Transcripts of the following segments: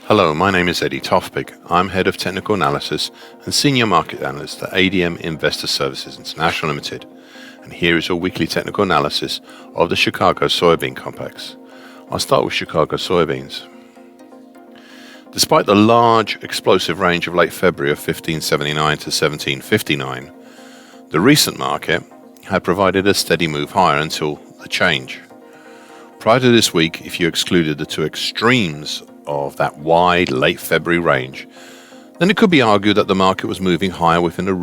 Hello, my name is Eddie Tofpik. I'm Head of Technical Analysis and Senior Market Analyst at ADM Investor Services International Limited. And here is your weekly technical analysis of the Chicago soybean complex. I'll start with Chicago soybeans. Despite the large explosive range of late February of 1579 to 1759, the recent market had provided a steady move higher until the change. Prior to this week, if you excluded the two extremes of that wide late February range, then it could be argued that the market was moving higher within a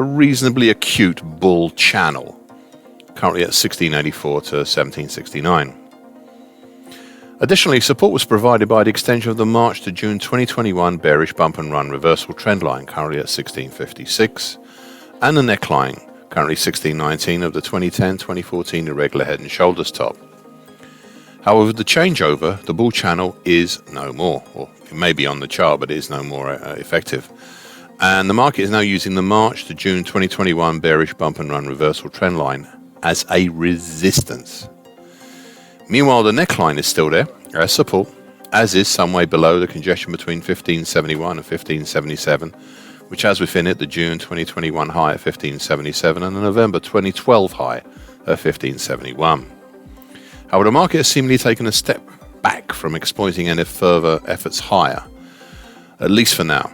reasonably acute bull channel, currently at 1684 to 1769. Additionally, support was provided by the extension of the March to June 2021 bearish bump and run reversal trend line, currently at 1656, and the neckline, currently 1619 of the 2010-2014 irregular head and shoulders top. However, the changeover, the bull channel, is no more, or it may be on the chart, but it is no more effective. And the market is now using the March to June 2021 bearish bump and run reversal trend line as a resistance. Meanwhile, the neckline is still there as support, as is some way below the congestion between 1571 and 1577, which has within it the June 2021 high at 1577 and the November 2012 high at 1571. However, the market has seemingly taken a step back from exploiting any further efforts higher, at least for now.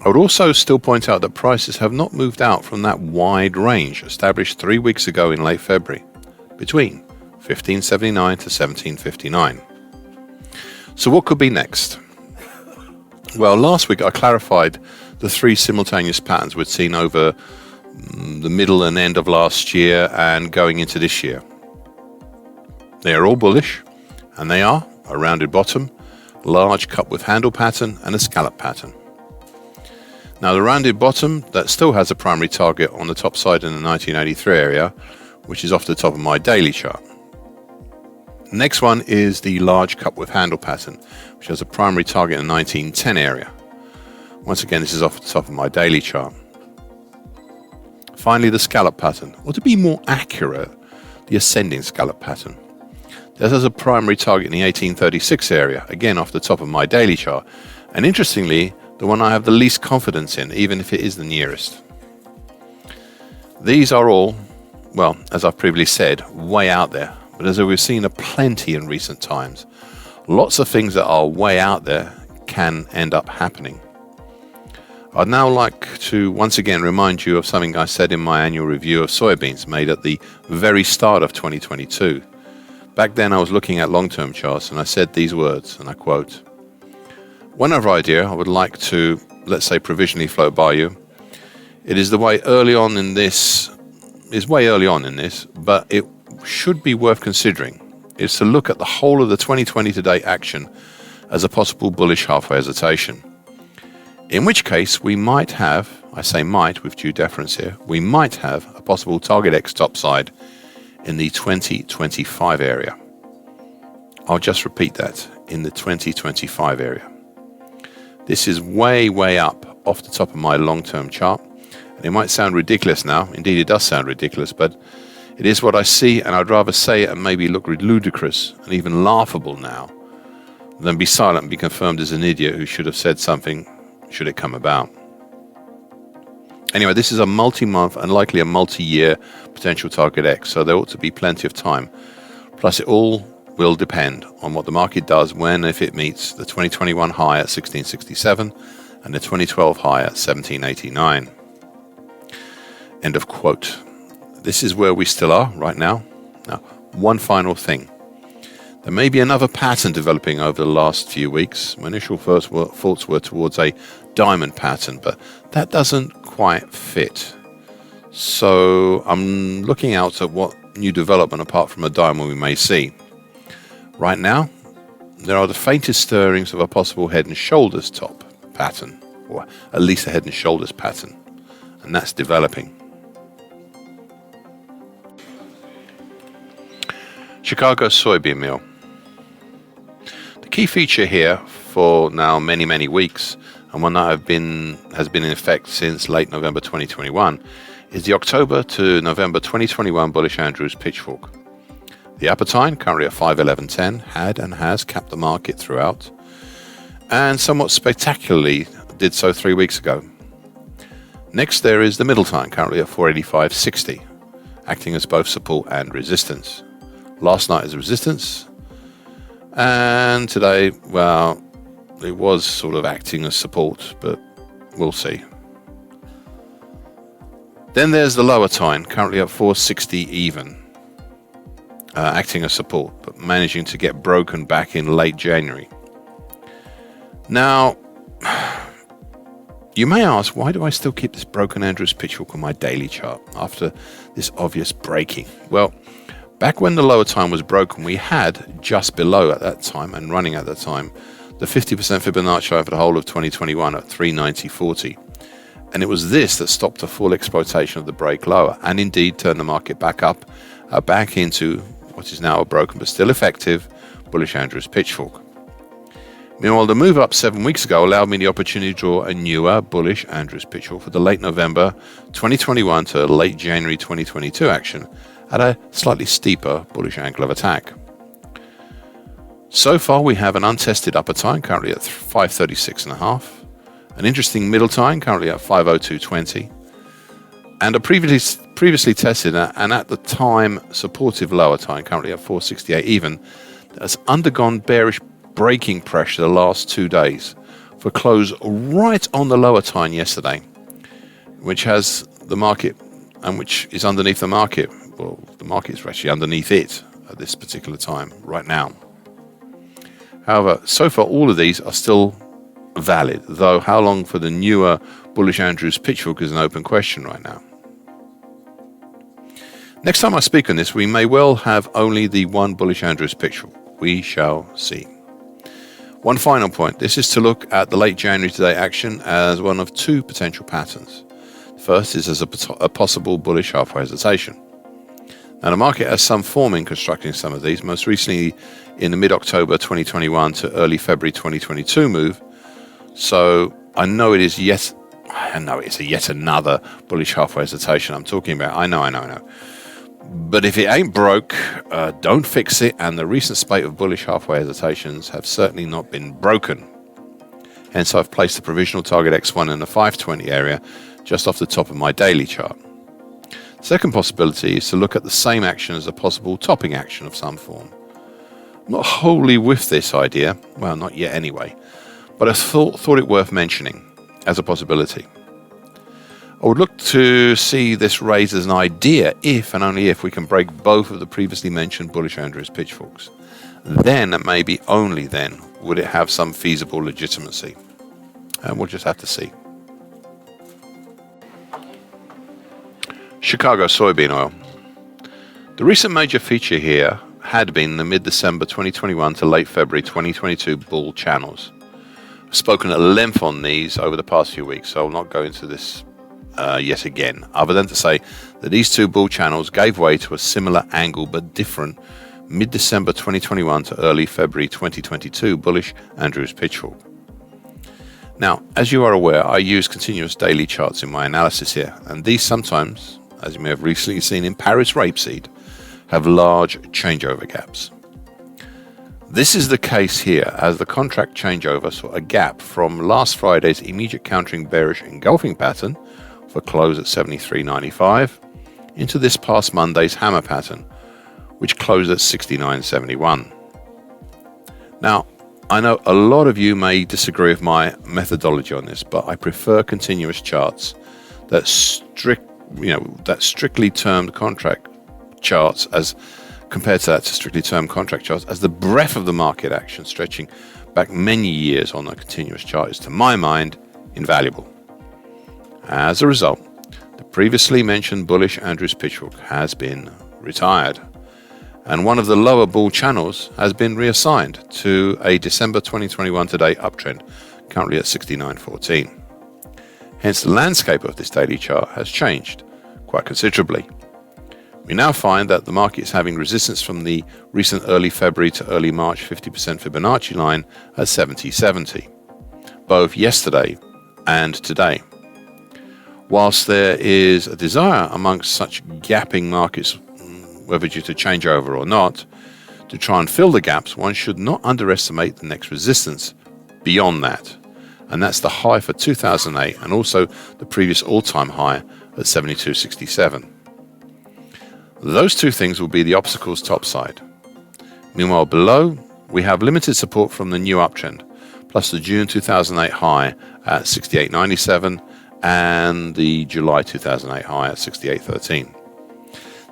I would also still point out that prices have not moved out from that wide range established 3 weeks ago in late February, between 1579 to 1759. So what could be next? Well, last week I clarified the three simultaneous patterns we'd seen over the middle and end of last year and going into this year. They are all bullish, and they are a rounded bottom, large cup with handle pattern, and a scallop pattern. Now, the rounded bottom, that still has a primary target on the top side in the 1983 area, which is off the top of my daily chart. The next one is the large cup with handle pattern, which has a primary target in the 1910 area. Once again, this is off the top of my daily chart. Finally, the scallop pattern, or to be more accurate, the ascending scallop pattern. This has a primary target in the 1836 area, again off the top of my daily chart, and interestingly, the one I have the least confidence in, even if it is the nearest. These are all, well, as I've previously said, way out there, but as we've seen plenty in recent times, lots of things that are way out there can end up happening. I'd now like to once again remind you of something I said in my annual review of soybeans made at the very start of 2022. Back then I was looking at long-term charts and I said these words, and I quote, "One other idea I would like to, let's say, provisionally float by you. It is way early on in this, but it should be worth considering, is to look at the whole of the 2020 to date action as a possible bullish halfway hesitation. In which case we might have, I say might with due deference here, we might have a possible target X topside in the 2025 area." I'll just repeat that, in the 2025 area. This is way up off the top of my long-term chart, and it might sound ridiculous now, indeed it does sound ridiculous, but it is what I see, and I'd rather say it and maybe look ludicrous and even laughable now than be silent and be confirmed as an idiot who should have said something should it come about. Anyway, this is a multi-month and likely a multi-year potential target X, so there ought to be plenty of time. Plus, it all will depend on what the market does when, if it meets the 2021 high at 1667 and the 2012 high at 1789. End of quote. This is where we still are right now. Now, one final thing. There may be another pattern developing over the last few weeks. My initial thoughts were towards a diamond pattern, but that doesn't quite fit. So I'm looking out at what new development apart from a diamond we may see. Right now, there are the faintest stirrings of a possible head and shoulders top pattern, or at least a head and shoulders pattern, and that's developing. Chicago soybean meal. The key feature here for now many weeks, and one that has been in effect since late November 2021, is the October to November 2021 bullish Andrews pitchfork. The upper time, currently at 511.10, had and has capped the market throughout, and somewhat spectacularly did so 3 weeks ago. Next there is the middle time, currently at 485.60, acting as both support and resistance. Last night is resistance, and today, well, it was sort of acting as support, but we'll see. Then there's the lower time, currently at 460 even, acting as support, but managing to get broken back in late January. Now, you may ask, why do I still keep this broken Andrews pitchfork on my daily chart after this obvious breaking? Well, back when the lower time was broken, we had just below at that time and running at that time the 50% Fibonacci over the whole of 2021 at 390.40. And it was this that stopped a full exploitation of the break lower and indeed turned the market back up, back into what is now a broken but still effective bullish Andrews pitchfork. Meanwhile, the move up 7 weeks ago allowed me the opportunity to draw a newer bullish Andrews pitchfork for the late November 2021 to late January 2022 action at a slightly steeper bullish angle of attack. So far, we have an untested upper time currently at 536.5, an interesting middle time currently at 502.20, and a previously tested and at the time supportive lower time currently at 468 even that has undergone bearish breaking pressure the last 2 days for close right on the lower time yesterday, which has the market and which is underneath the market. Well, the market is actually underneath it at this particular time right now. However, so far all of these are still valid, though how long for the newer bullish Andrews pitchfork is an open question right now. Next time I speak on this, we may well have only the one bullish Andrews pitchfork. We shall see. One final point, this is to look at the late January to date action as one of two potential patterns. The first is as a possible bullish halfway hesitation. Now the market has some form in constructing some of these, most recently in the mid-October 2021 to early February 2022 move. So I know it's yet another bullish halfway hesitation I'm talking about. I know. But if it ain't broke, don't fix it, and the recent spate of bullish halfway hesitations have certainly not been broken. Hence I've placed the provisional target X1 in the 520 area just off the top of my daily chart. Second possibility is to look at the same action as a possible topping action of some form. I'm not wholly with this idea, well, not yet anyway, but I thought it worth mentioning as a possibility. I would look to see this raised as an idea if and only if we can break both of the previously mentioned bullish Andrews pitchforks. Then, and maybe only then, would it have some feasible legitimacy. And we'll just have to see. Chicago soybean oil. The recent major feature here had been the mid-December 2021 to late February 2022 bull channels. I've spoken at length on these over the past few weeks, so I'll not go into this yet again, other than to say that these two bull channels gave way to a similar angle but different mid-December 2021 to early February 2022 bullish Andrews pitchfork. Now, as you are aware, I use continuous daily charts in my analysis here, and these sometimes, as you may have recently seen in Paris rapeseed, have large changeover gaps. This is the case here, as the contract changeover saw a gap from last Friday's immediate countering bearish engulfing pattern for close at 73.95 into this past Monday's hammer pattern, which closed at 69.71. Now, I know a lot of you may disagree with my methodology on this, but I prefer continuous charts that strictly termed contract charts as compared to strictly termed contract charts, as the breadth of the market action stretching back many years on a continuous chart is, to my mind, invaluable. As a result, the previously mentioned bullish Andrews pitchfork has been retired, and one of the lower bull channels has been reassigned to a December 2021 to date uptrend, currently at 69.14. Hence, the landscape of this daily chart has changed quite considerably. We now find that the market is having resistance from the recent early February to early March 50% Fibonacci line at 70.70, both yesterday and today. Whilst there is a desire amongst such gapping markets whether due to changeover or not. To try and fill the gaps, one should not underestimate the next resistance beyond that, and that's the high for 2008 and also the previous all-time high at 72.67. Those two things will be the obstacles topside. Meanwhile, below, we have limited support from the new uptrend, plus the June 2008 high at 68.97 and the July 2008 high at 68.13.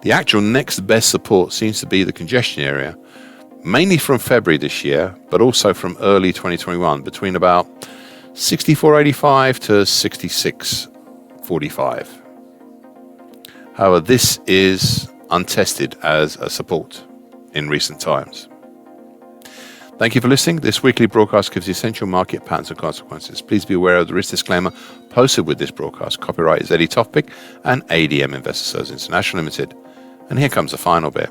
The actual next best support seems to be the congestion area, mainly from February this year, but also from early 2021, between about 64.85 to 66.45. However, this is untested as a support in recent times. Thank you for listening. This weekly broadcast gives the essential market patterns and consequences. Please be aware of the risk disclaimer posted with this broadcast. Copyright is Eddie Tofpik and ADM Investor Services International Limited. And here comes the final bit.